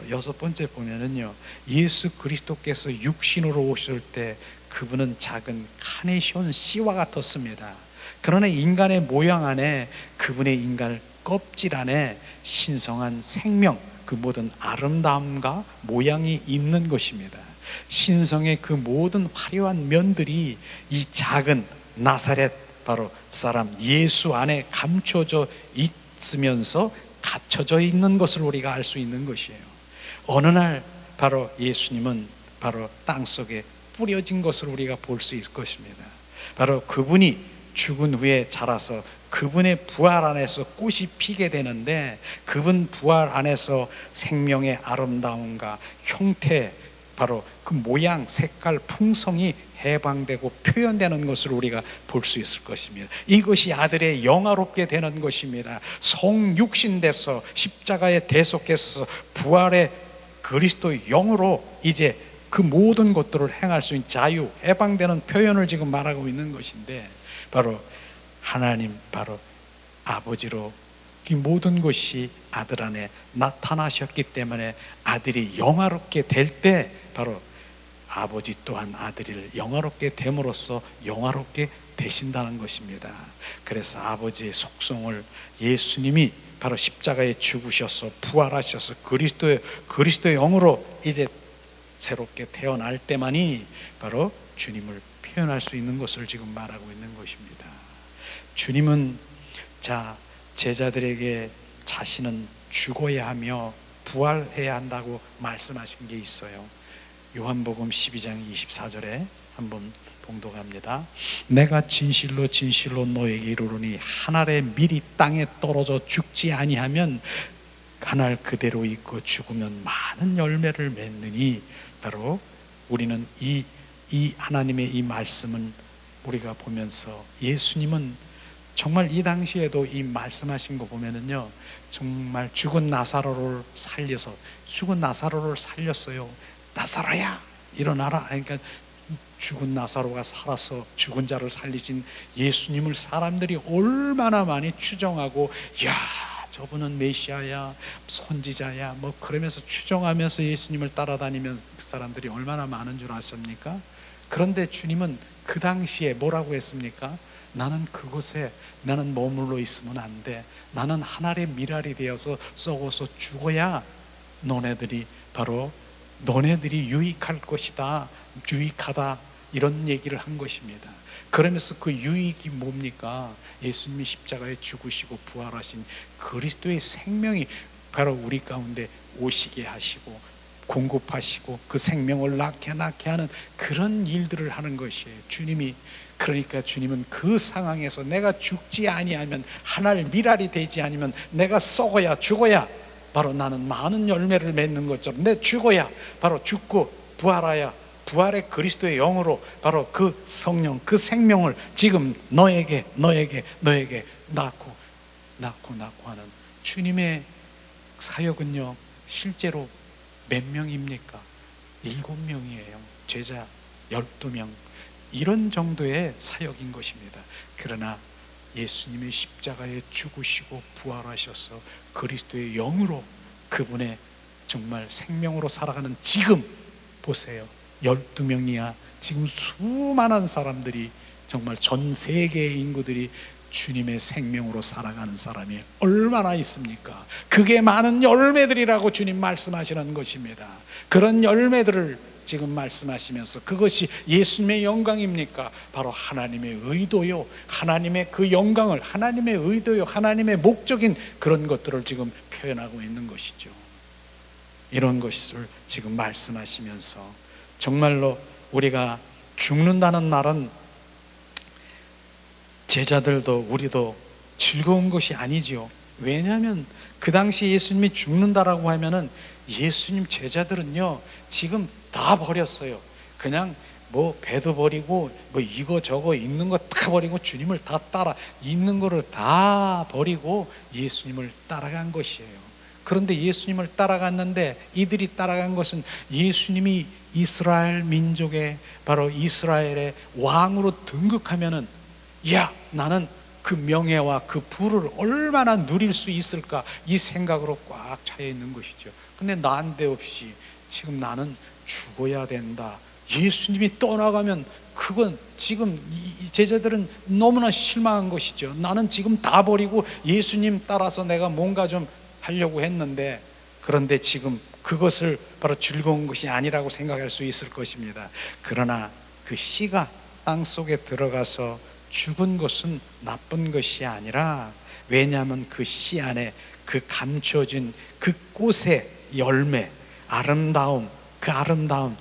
여섯 번째 보면은요, 예수 그리스도께서 육신으로 오실 때 그분은 작은 카네이션 씨와 같았습니다. 그러나 인간의 모양 안에, 그분의 인간 껍질 안에 신성한 생명, 그 모든 아름다움과 모양이 있는 것입니다. 신성의 그 모든 화려한 면들이 이 작은 나사렛 바로 사람 예수 안에 감춰져 있으면서 갇혀져 있는 것을 우리가 알 수 있는 것이에요. 어느 날 바로 예수님은 바로 땅속에 뿌려진 것을 우리가 볼 수 있을 것입니다. 바로 그분이 죽은 후에 자라서 그분의 부활 안에서 꽃이 피게 되는데, 그분 부활 안에서 생명의 아름다움과 형태, 바로 그 모양, 색깔, 풍성이 해방되고 표현되는 것을 우리가 볼 수 있을 것입니다. 이것이 아들의 영화롭게 되는 것입니다. 성육신돼서 십자가에 대속해서 부활의 그리스도의 영으로 이제 그 모든 것들을 행할 수 있는 자유, 해방되는 표현을 지금 말하고 있는 것인데, 바로 하나님, 바로 아버지로 이 모든 것이 아들 안에 나타나셨기 때문에 아들이 영화롭게 될 때 바로 아버지 또한 아들을 영화롭게 됨으로써 영화롭게 되신다는 것입니다. 그래서 아버지의 속성을 예수님이 바로 십자가에 죽으셔서 부활하셔서 그리스도의 영으로 이제 새롭게 태어날 때만이 바로 주님을 표현할 수 있는 것을 지금 말하고 있는 것입니다. 주님은 제자들에게 자신은 죽어야 하며 부활해야 한다고 말씀하신 게 있어요. 요한복음 12장 24절에 한번 봉독합니다. 내가 진실로 진실로 너에게 이르노니 한 알의 밀이 땅에 떨어져 죽지 아니하면 한 알 그대로 있고 죽으면 많은 열매를 맺느니, 바로 우리는 이 하나님의 이 말씀은 우리가 보면서 예수님은 정말 이 당시에도 이 말씀하신 거 보면은요, 정말 죽은 나사로를 살렸어요. 나사로야 일어나라. 그러니까 죽은 나사로가 살아서 죽은 자를 살리신 예수님을 사람들이 얼마나 많이 추정하고, 야 저분은 메시아야, 선지자야, 뭐 그러면서 추정하면서 예수님을 따라다니면 그 사람들이 얼마나 많은 줄 아십니까? 그런데 주님은 그 당시에 뭐라고 했습니까? 나는 그곳에 나는 머물러 있으면 안 돼. 나는 하늘의 미랄이 되어서 썩어서 죽어야 너네들이 유익할 것이다, 유익하다, 이런 얘기를 한 것입니다. 그러면서 그 유익이 뭡니까? 예수님이 십자가에 죽으시고 부활하신 그리스도의 생명이 바로 우리 가운데 오시게 하시고 공급하시고 그 생명을 낳게 하는 그런 일들을 하는 것이에요. 그러니까 주님은 그 상황에서 내가 죽지 아니하면, 하늘 미랄이 되지 않으면, 내가 죽어야 바로 나는 많은 열매를 맺는 것처럼 내 죽어야 바로 죽고 부활의 그리스도의 영으로 바로 그 성령, 그 생명을 지금 너에게 낳고 하는 주님의 사역은요, 실제로 몇 명입니까? 7명이에요. 제자 12명, 이런 정도의 사역인 것입니다. 그러나 예수님이 십자가에 죽으시고 부활하셔서 그리스도의 영으로 그분의 정말 생명으로 살아가는 지금 보세요. 12명이야. 지금 수많은 사람들이, 정말 전 세계의 인구들이 주님의 생명으로 살아가는 사람이 얼마나 있습니까? 그게 많은 열매들이라고 주님 말씀하시는 것입니다. 그런 열매들을 지금 말씀하시면서, 그것이 예수님의 영광입니까? 바로 하나님의 의도요, 하나님의 그 영광을, 하나님의 의도요, 하나님의 목적인 그런 것들을 지금 표현하고 있는 것이죠. 이런 것을 지금 말씀하시면서, 정말로 우리가 죽는다는 말은 제자들도 우리도 즐거운 것이 아니지요. 왜냐하면 그 당시 예수님이 죽는다라고 하면은 예수님 제자들은요, 지금 다 버렸어요. 그냥 뭐 배도 버리고 뭐 이거 저거 있는 거 다 버리고 주님을 다 따라, 있는 거를 다 버리고 예수님을 따라간 것이에요. 그런데 예수님을 따라갔는데, 이들이 따라간 것은 예수님이 이스라엘 민족의 바로 이스라엘의 왕으로 등극하면은, 야 나는 그 명예와 그 부를 얼마나 누릴 수 있을까, 이 생각으로 꽉 차여 있는 것이죠. 근데 난데없이 지금 나는 죽어야 된다, 예수님이 떠나가면 그건 지금 이 제자들은 너무나 실망한 것이죠. 나는 지금 다 버리고 예수님 따라서 내가 뭔가 좀 하려고 했는데, 그런데 지금 그것을 바로 즐거운 것이 아니라고 생각할 수 있을 것입니다. 그러나 그 씨가 땅속에 들어가서 죽은 것은 나쁜 것이 아니라, 왜냐하면 그 씨 안에 그 감춰진 그 꽃의 열매, 아름다움, 그 아름다움이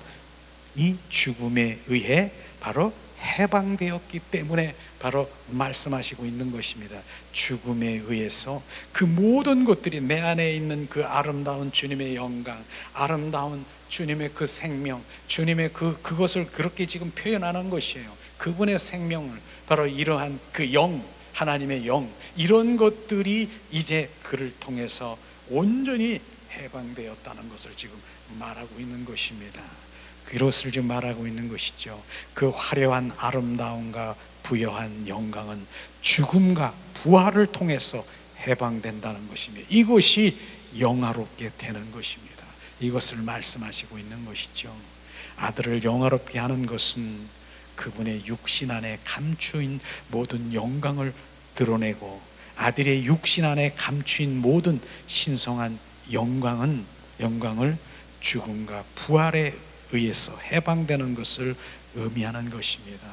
죽음에 의해 바로 해방되었기 때문에 바로 말씀하시고 있는 것입니다. 죽음에 의해서 그 모든 것들이, 내 안에 있는 그 아름다운 주님의 영광, 아름다운 주님의 그 생명, 주님의 그것을 그렇게 지금 표현하는 것이에요. 그분의 생명을, 바로 이러한 그 영, 하나님의 영, 이런 것들이 이제 그를 통해서 온전히 해방되었다는 것을 지금 말하고 있는 것입니다. 그것을 지금 말하고 있는 것이죠. 그 화려한 아름다움과 부여한 영광은 죽음과 부활을 통해서 해방된다는 것입니다. 이것이 영화롭게 되는 것입니다. 이것을 말씀하시고 있는 것이죠. 아들을 영화롭게 하는 것은 그분의 육신 안에 감추인 모든 영광을 드러내고, 아들의 육신 안에 감추인 모든 신성한 영광을 죽음과 부활에 의해서 해방되는 것을 의미하는 것입니다.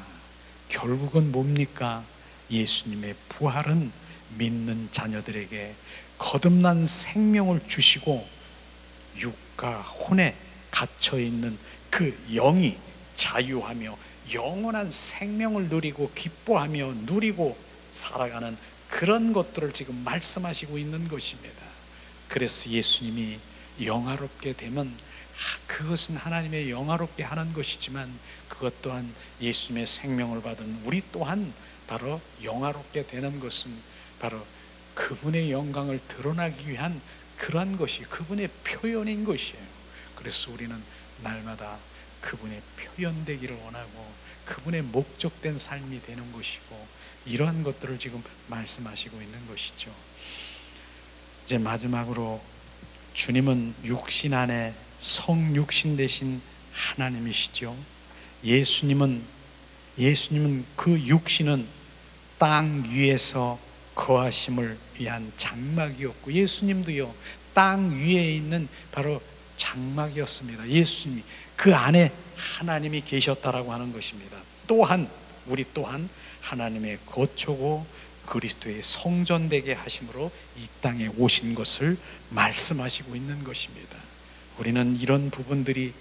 결국은 뭡니까? 예수님의 부활은 믿는 자녀들에게 거듭난 생명을 주시고, 육과 혼에 갇혀있는 그 영이 자유하며 영원한 생명을 누리고 기뻐하며 누리고 살아가는 그런 것들을 지금 말씀하시고 있는 것입니다. 그래서 예수님이 영화롭게 되면 그것은 하나님의 영화롭게 하는 것이지만, 그것 또한 예수님의 생명을 받은 우리 또한 바로 영화롭게 되는 것은 바로 그분의 영광을 드러나기 위한 그러한 것이 그분의 표현인 것이에요. 그래서 우리는 날마다 그분의 표현되기를 원하고 그분의 목적된 삶이 되는 것이고, 이러한 것들을 지금 말씀하시고 있는 것이죠. 이제 마지막으로, 주님은 육신 안에 성육신 되신 하나님이시죠. 예수님은 그 육신은 땅 위에서 거하심을 위한 장막이었고, 예수님도요 땅 위에 있는 바로 장막이었습니다. 예수님이 그 안에 하나님이 계셨다라고 하는 것입니다. 또한 우리 또한 하나님의 거처고 그리스도의 성전되게 하심으로 이 땅에 오신 것을 말씀하시고 있는 것입니다. 우리는 이런 부분들이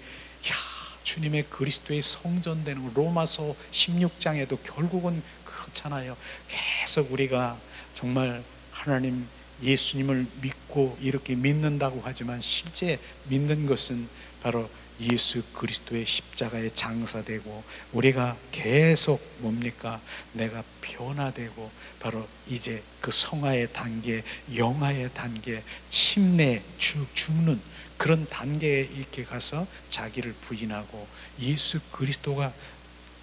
주님의 그리스도의 성전되는 것, 로마서 16장에도 결국은 그렇잖아요. 계속 우리가 정말 하나님 예수님을 믿고 이렇게 믿는다고 하지만 실제 믿는 것은 바로 예수 그리스도의 십자가에 장사되고, 우리가 계속 뭡니까? 내가 변화되고 바로 이제 그 성화의 단계, 영화의 단계, 침례, 죽는 그런 단계에 이렇게 가서 자기를 부인하고 예수 그리스도가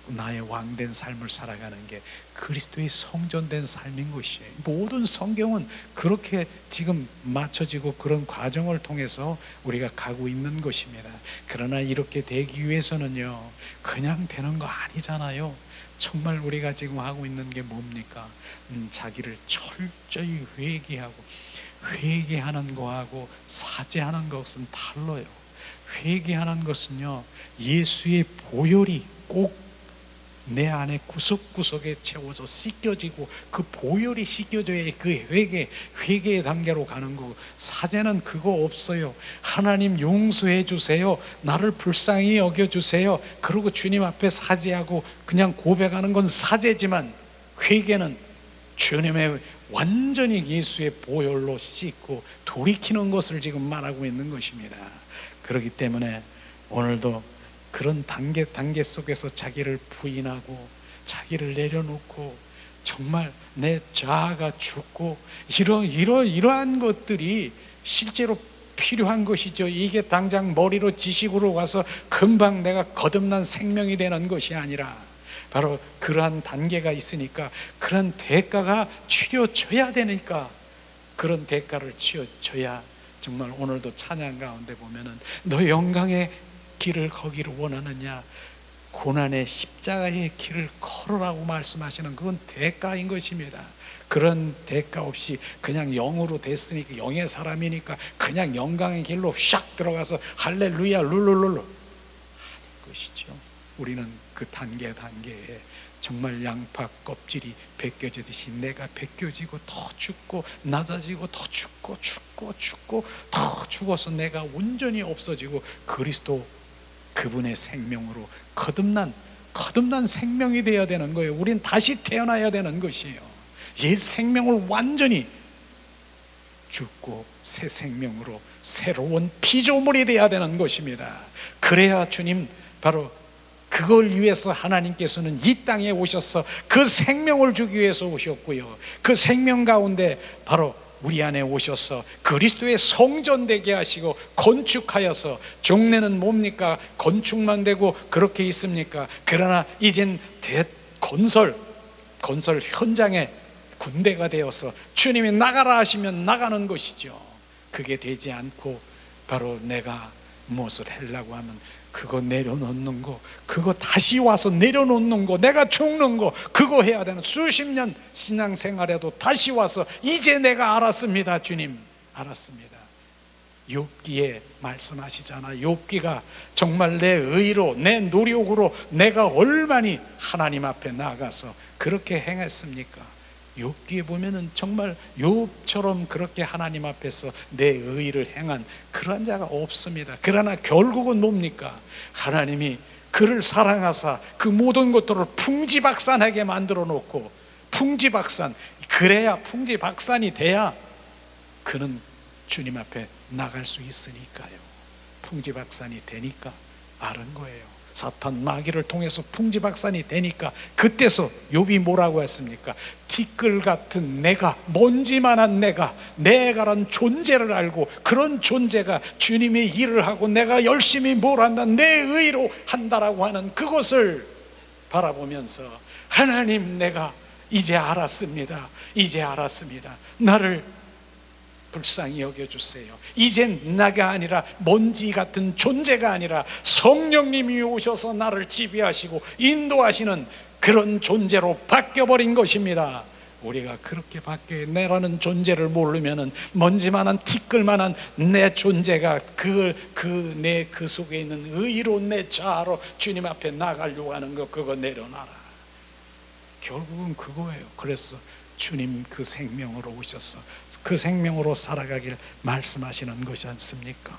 나의 왕된 삶을 살아가는 게 그리스도의 성전된 삶인 것이에요. 모든 성경은 그렇게 지금 맞춰지고 그런 과정을 통해서 우리가 가고 있는 것입니다. 그러나 이렇게 되기 위해서는요 그냥 되는 거 아니잖아요. 정말 우리가 지금 하고 있는 게 뭡니까? 자기를 철저히 회개하는 거하고 사죄하는 것은 달라요. 회개하는 것은요 예수의 보혈이 꼭 내 안에 구석구석에 채워서 씻겨지고, 그 보혈이 씻겨져야 그 회개의 단계로 가는 거고, 사죄는 그거 없어요. 하나님 용서해 주세요, 나를 불쌍히 여겨주세요, 그리고 주님 앞에 사죄하고 그냥 고백하는 건 사죄지만, 회개는 주님의 완전히 예수의 보혈로 씻고 돌이키는 것을 지금 말하고 있는 것입니다. 그렇기 때문에 오늘도 그런 단계 속에서 자기를 부인하고 자기를 내려놓고 정말 내 자아가 죽고 이러한 것들이 실제로 필요한 것이죠. 이게 당장 머리로 지식으로 와서 금방 내가 거듭난 생명이 되는 것이 아니라 바로 그러한 단계가 있으니까 그런 대가가 치러져야 되니까, 그런 대가를 치러져야 정말 오늘도 찬양 가운데 보면은 너 영광의 길을 걷기를 원하느냐, 고난의 십자가의 길을 걸으라고 말씀하시는 그건 대가인 것입니다. 그런 대가 없이 그냥 영으로 됐으니까, 영의 사람이니까 그냥 영광의 길로 샥 들어가서 할렐루야 룰루룰루 하는 것이죠. 우리는 그 단계에 정말 양파 껍질이 벗겨지듯이 내가 벗겨지고 더 죽고 낮아지고 더 죽고 더 죽어서 내가 온전히 없어지고 그리스도 그분의 생명으로 거듭난 생명이 되어야 되는 거예요. 우린 다시 태어나야 되는 것이에요. 옛 생명을 완전히 죽고 새 생명으로 새로운 피조물이 되어야 되는 것입니다. 그래야 주님 바로 그걸 위해서 하나님께서는 이 땅에 오셔서 그 생명을 주기 위해서 오셨고요, 그 생명 가운데 바로 우리 안에 오셔서 그리스도의 성전 되게 하시고 건축하여서, 종래는 뭡니까? 건축만 되고 그렇게 있습니까? 그러나 이젠 건설 현장에 군대가 되어서 주님이 나가라 하시면 나가는 것이죠. 그게 되지 않고 바로 내가 무엇을 하려고 하면 그거 내려놓는 거, 그거 다시 와서 내려놓는 거, 내가 죽는 거, 그거 해야 되는, 수십 년 신앙생활에도 다시 와서 이제 내가 알았습니다. 주님, 알았습니다. 욥기에 말씀하시잖아. 욥기가 정말 내 의로, 내 노력으로 내가 얼마나 하나님 앞에 나가서 그렇게 행했습니까? 욥기에 보면은 정말 욥처럼 그렇게 하나님 앞에서 내 의를 행한 그런 자가 없습니다. 그러나 결국은 뭡니까? 하나님이 그를 사랑하사 그 모든 것들을 풍지박산하게 만들어 놓고, 풍지박산, 그래야 풍지박산이 돼야 그는 주님 앞에 나갈 수 있으니까요. 풍지박산이 되니까 아는 거예요. 사탄 마귀를 통해서 풍지박산이 되니까 그때서 욥이 뭐라고 했습니까? 티끌 같은 내가, 먼지만한 내가란 존재를 알고, 그런 존재가 주님의 일을 하고 내가 열심히 뭘 한다, 내 의로 한다라고 하는 그것을 바라보면서, 하나님, 내가 이제 알았습니다. 이제 알았습니다. 나를 불쌍히 여겨주세요. 이젠 나가 아니라, 먼지 같은 존재가 아니라 성령님이 오셔서 나를 지배하시고 인도하시는 그런 존재로 바뀌어버린 것입니다. 우리가 그렇게 바뀌어, 내라는 존재를 모르면은 먼지만한 티끌만한 내 존재가 내 속에 있는 의로, 내 자아로 주님 앞에 나가려고 하는 거, 그거 내려놔라. 결국은 그거예요. 그래서 주님 그 생명으로 오셔서 그 생명으로 살아가길 말씀하시는 것이 않습니까?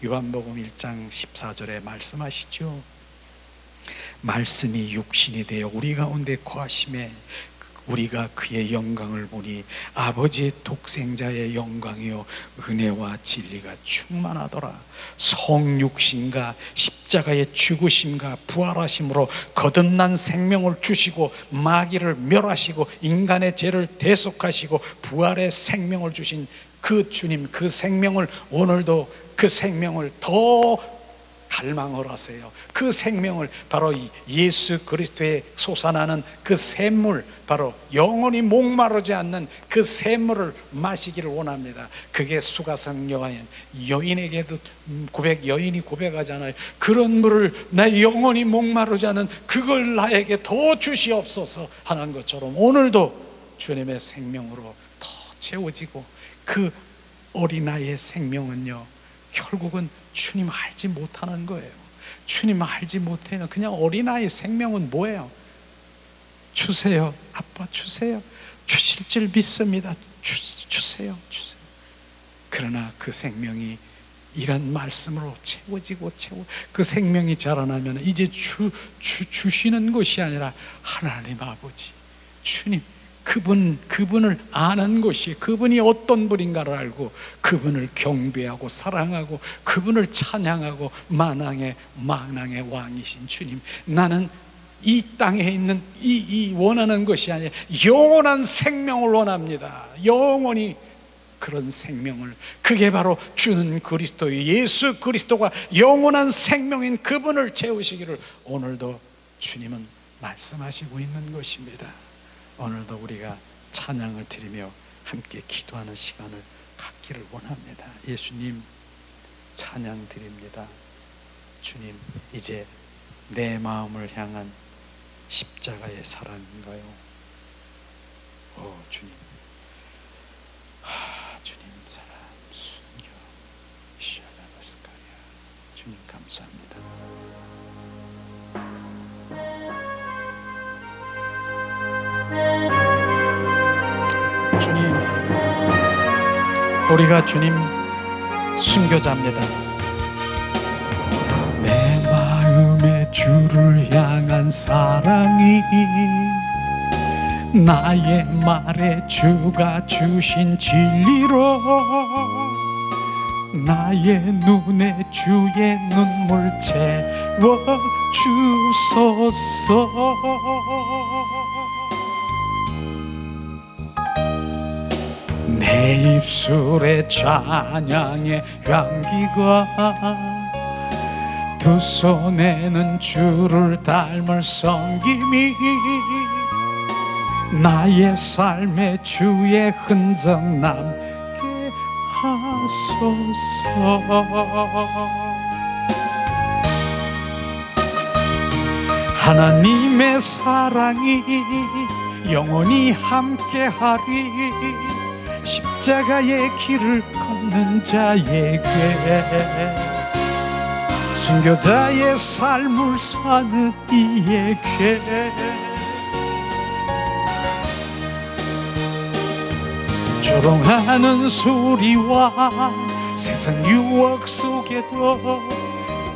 요한복음 1장 14절에 말씀하시죠. 말씀이 육신이 되어 우리 가운데 거하심에 우리가 그의 영광을 보니 아버지의 독생자의 영광이요 은혜와 진리가 충만하더라. 성육신과 십자가의 죽으심과 부활하심으로 거듭난 생명을 주시고 마귀를 멸하시고 인간의 죄를 대속하시고 부활의 생명을 주신 그 주님, 그 생명을 오늘도, 그 생명을 더 갈망을 하세요. 그 생명을, 바로 예수 그리스도의 솟아나는 그 샘물, 바로 영원히 목마르지 않는 그 샘물을 마시기를 원합니다. 그게 수가성 여인에게도 여인이 고백하잖아요. 그런 물을 나 영원히 목마르지 않는 그걸 나에게 더 주시옵소서 하는 것처럼, 오늘도 주님의 생명으로 더 채워지고, 그 어린아이의 생명은요, 결국은 주님 알지 못하는 거예요. 주님 알지 못해요. 그냥 어린아이 생명은 뭐예요? 주세요. 아빠 주세요. 주실 줄 믿습니다. 주세요. 그러나 그 생명이 이런 말씀으로 채워지고 그 생명이 자라나면 이제 주시는 것이 아니라 하나님 아버지, 주님, 그분을 아는 것이, 그분이 어떤 분인가를 알고 그분을 경배하고 사랑하고 그분을 찬양하고 만왕의 왕이신 주님, 나는 이 땅에 있는 이 원하는 것이 아니라 영원한 생명을 원합니다. 영원히 그런 생명을, 그게 바로 주는 그리스도, 예수 그리스도가 영원한 생명인 그분을 채우시기를 오늘도 주님은 말씀하시고 있는 것입니다. 오늘도 우리가 찬양을 드리며 함께 기도하는 시간을 갖기를 원합니다. 예수님, 찬양 드립니다. 주님, 이제 내 마음을 향한 십자가의 사랑인가요? 주님, 주님 사랑, 순교, 시아라바스카야. 주님 감사합니다. 주님, 우리가 주님 순교자입니다. 내 마음에 주를 향한 사랑이 나의 말에 주가 주신 진리로 나의 눈에 주의 눈물 채워 주소서. 내 입술에 찬양의 향기가 두 손에는 주를 닮을 섬김이 나의 삶에 주의 흔적 남게 하소서. 하나님의 사랑이 영원히 함께하리. 십자가의 길을 걷는 자에게, 순교자의 삶을 사는 이에게, 조롱하는 소리와 세상 유혹 속에도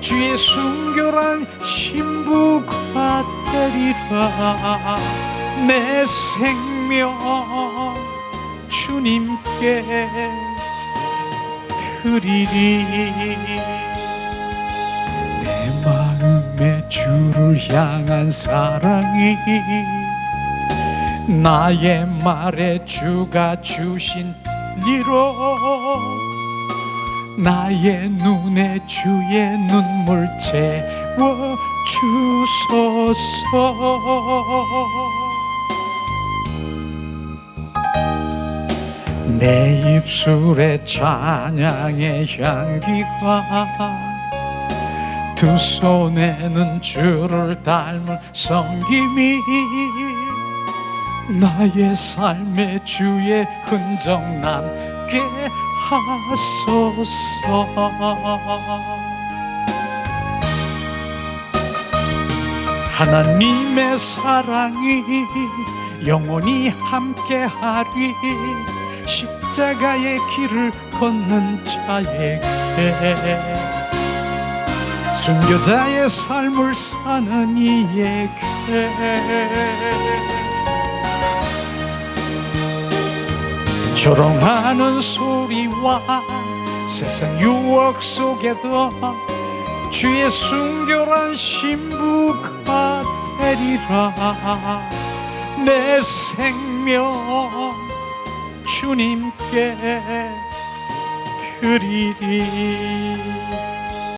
주의 순결한 신부가 되리라. 내 생명 주님께 드리리. 내 마음에 주를 향한 사랑이 나의 말에 주가 주신 진리로 나의 눈에 주의 눈물 채워 주소서. 내 입술에 찬양의 향기가 두 손에는 주를 닮은 섬김이 나의 삶에 주의 흔적 남게 하소서. 하나님의 사랑이 영원히 함께하리. 십자가의 길을 걷는 자에게, 순교자의 삶을 사는 이에게, 조롱하는 소리와 세상 유혹 속에도 주의 순결한 신부가 되리라. 내 생명 주님께 드리리.